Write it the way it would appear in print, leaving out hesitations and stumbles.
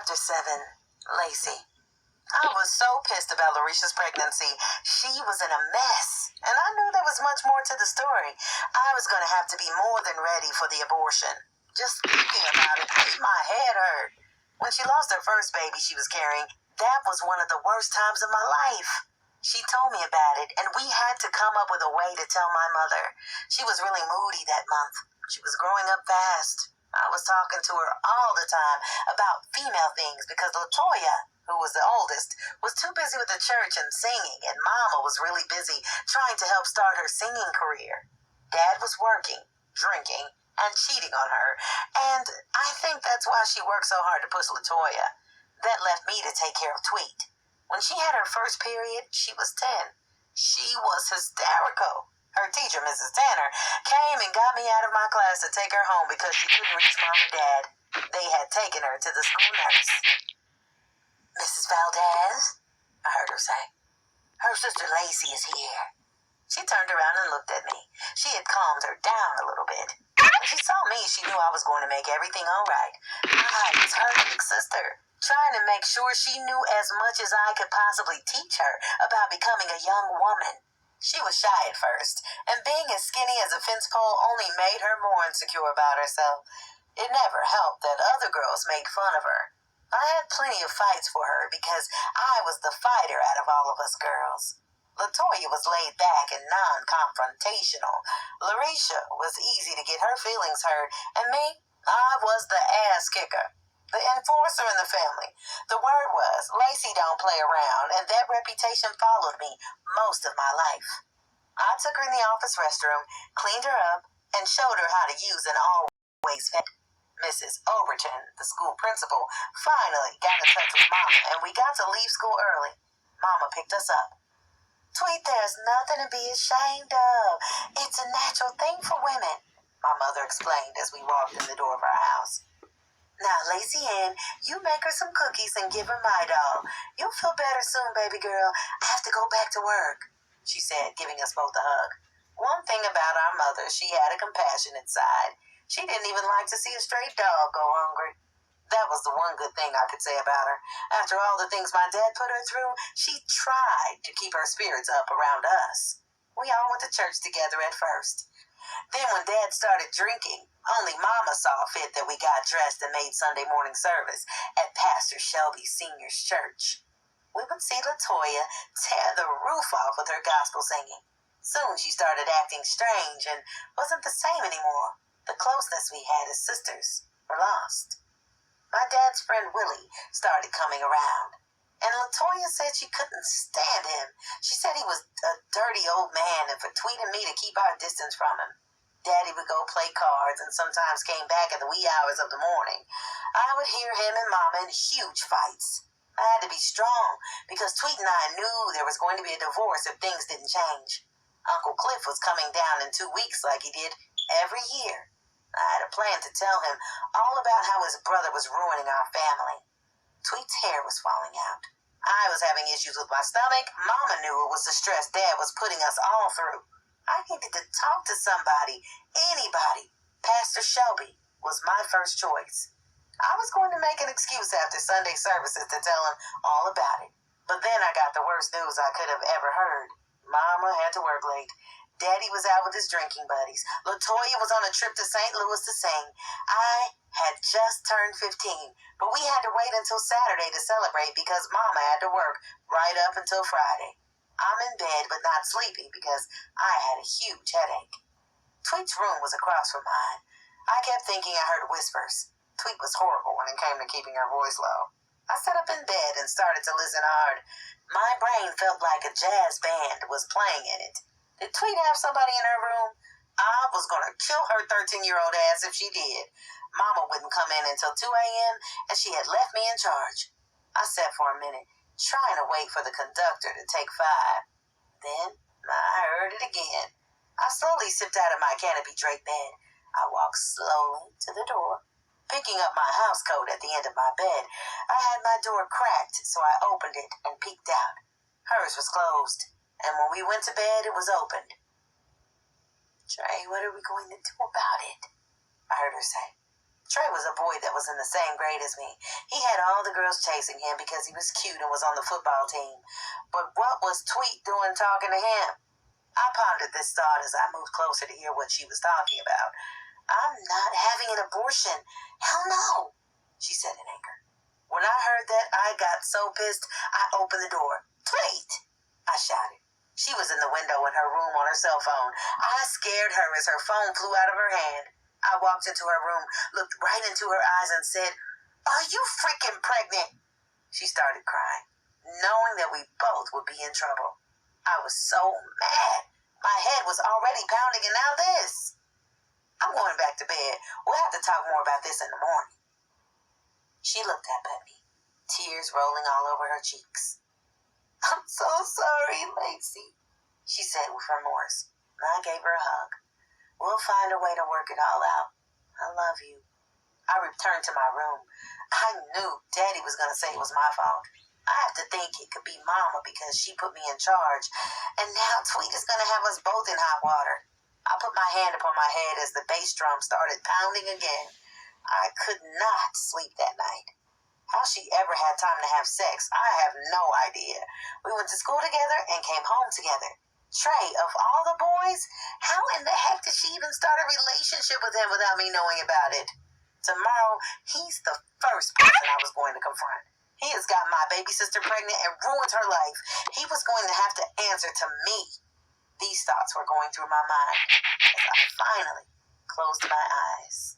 Chapter 7, Lacey. I was so pissed about Larisha's pregnancy. She was in a mess, and I knew there was much more to the story. I was going to have to be more than ready for the abortion. Just thinking about it made my head hurt. When she lost her first baby she was carrying, that was one of the worst times of my life. She told me about it, and we had to come up with a way to tell my mother. She was really moody that month. She was growing up fast. I was talking to her all the time about female things because Latoya, who was the oldest, was too busy with the church and singing, and Mama was really busy trying to help start her singing career. Dad was working, drinking, and cheating on her, and I think that's why she worked so hard to push Latoya. That left me to take care of Tweet. When she had her first period, she was 10. She was hysterical. Her teacher, Mrs. Tanner, came and got me out of my class to take her home because she couldn't reach Mom and Dad. They had taken her to the school nurse. "Mrs. Valdez," I heard her say, "her sister Lacey is here." She turned around and looked at me. She had calmed her down a little bit. When she saw me, she knew I was going to make everything all right. I was her big sister, trying to make sure she knew as much as I could possibly teach her about becoming a young woman. She was shy at first, and being as skinny as a fence pole only made her more insecure about herself. It never helped that other girls made fun of her. I had plenty of fights for her because I was the fighter out of all of us girls. Latoya was laid back and non-confrontational. Larisha was easy to get her feelings hurt, and me, I was the ass kicker, the enforcer in the family. The word was, Lacey don't play around, and that reputation followed me most of my life. I took her in the office restroom, cleaned her up, and showed her how to use an always fed. Mrs. Overton, the school principal, finally got in touch with Mama, and we got to leave school early. Mama picked us up. "Tweet, there's nothing to be ashamed of. It's a natural thing for women," my mother explained as we walked in the door of our house. "Now, Lacey Ann, you make her some cookies and give her my doll. You'll feel better soon, baby girl. I have to go back to work," she said, giving us both a hug. One thing about our mother, she had a compassionate side. She didn't even like to see a stray dog go hungry. That was the one good thing I could say about her. After all the things my dad put her through, she tried to keep her spirits up around us. We all went to church together at first. Then when Dad started drinking, only Mama saw fit that we got dressed and made Sunday morning service at Pastor Shelby Sr.'s church. We would see Latoya tear the roof off with her gospel singing. Soon she started acting strange and wasn't the same anymore. The closeness we had as sisters were lost. My dad's friend Willie started coming around, and Latoya said she couldn't stand him. She said he was a dirty old man, and for Tweet and me to keep our distance from him. Daddy would go play cards and sometimes came back in the wee hours of the morning. I would hear him and Mama in huge fights. I had to be strong because Tweet and I knew there was going to be a divorce if things didn't change. Uncle Cliff was coming down in 2 weeks like he did every year. I had a plan to tell him all about how his brother was ruining our family. Tweet's hair was falling out. I was having issues with my stomach. Mama knew it was the stress Dad was putting us all through. I needed to talk to somebody, anybody. Pastor Shelby was my first choice. I was going to make an excuse after Sunday services to tell him all about it. But then I got the worst news I could have ever heard. Mama had to work late. Daddy was out with his drinking buddies. Latoya was on a trip to St. Louis to sing. I had just turned 15, but we had to wait until Saturday to celebrate because Mama had to work right up until Friday. I'm in bed but not sleepy because I had a huge headache. Tweet's room was across from mine. I kept thinking I heard whispers. Tweet was horrible when it came to keeping her voice low. I sat up in bed and started to listen hard. My brain felt like a jazz band was playing in it. Did Tweet have somebody in her room? I was going to kill her 13-year-old ass if she did. Mama wouldn't come in until 2 a.m., and she had left me in charge. I sat for a minute, trying to wait for the conductor to take 5. Then I heard it again. I slowly slipped out of my canopy-draped bed. I walked slowly to the door, picking up my house coat at the end of my bed. I had my door cracked, so I opened it and peeked out. Hers was closed, and when we went to bed, it was opened. "Trey, what are we going to do about it?" I heard her say. Trey was a boy that was in the same grade as me. He had all the girls chasing him because he was cute and was on the football team. But what was Tweet doing talking to him? I pondered this thought as I moved closer to hear what she was talking about. I'm not having an abortion. Hell no, she said in anger. When I heard that, I got so pissed, I opened the door. Tweet, I shouted. She was in the window in her room on her cell phone. I scared her as her phone flew out of her hand. I walked into her room, looked right into her eyes, and said, "Are you freaking pregnant?" She started crying, knowing that we both would be in trouble. I was so mad. My head was already pounding, and now this. I'm going back to bed. We'll have to talk more about this in the morning. She looked up at me, tears rolling all over her cheeks. I'm so sorry, Lacey, she said with remorse. I gave her a hug. We'll find a way to work it all out. I love you. I returned to my room. I knew Daddy was going to say it was my fault. I have to think it could be Mama because she put me in charge. And now Tweet is going to have us both in hot water. I put my hand upon my head as the bass drum started pounding again. I could not sleep that night. How she ever had time to have sex, I have no idea. We went to school together and came home together. Trey, of all the boys, how in the heck did she even start a relationship with him without me knowing about it? Tomorrow, he's the first person I was going to confront. He has got my baby sister pregnant and ruined her life. He was going to have to answer to me. These thoughts were going through my mind as I finally closed my eyes.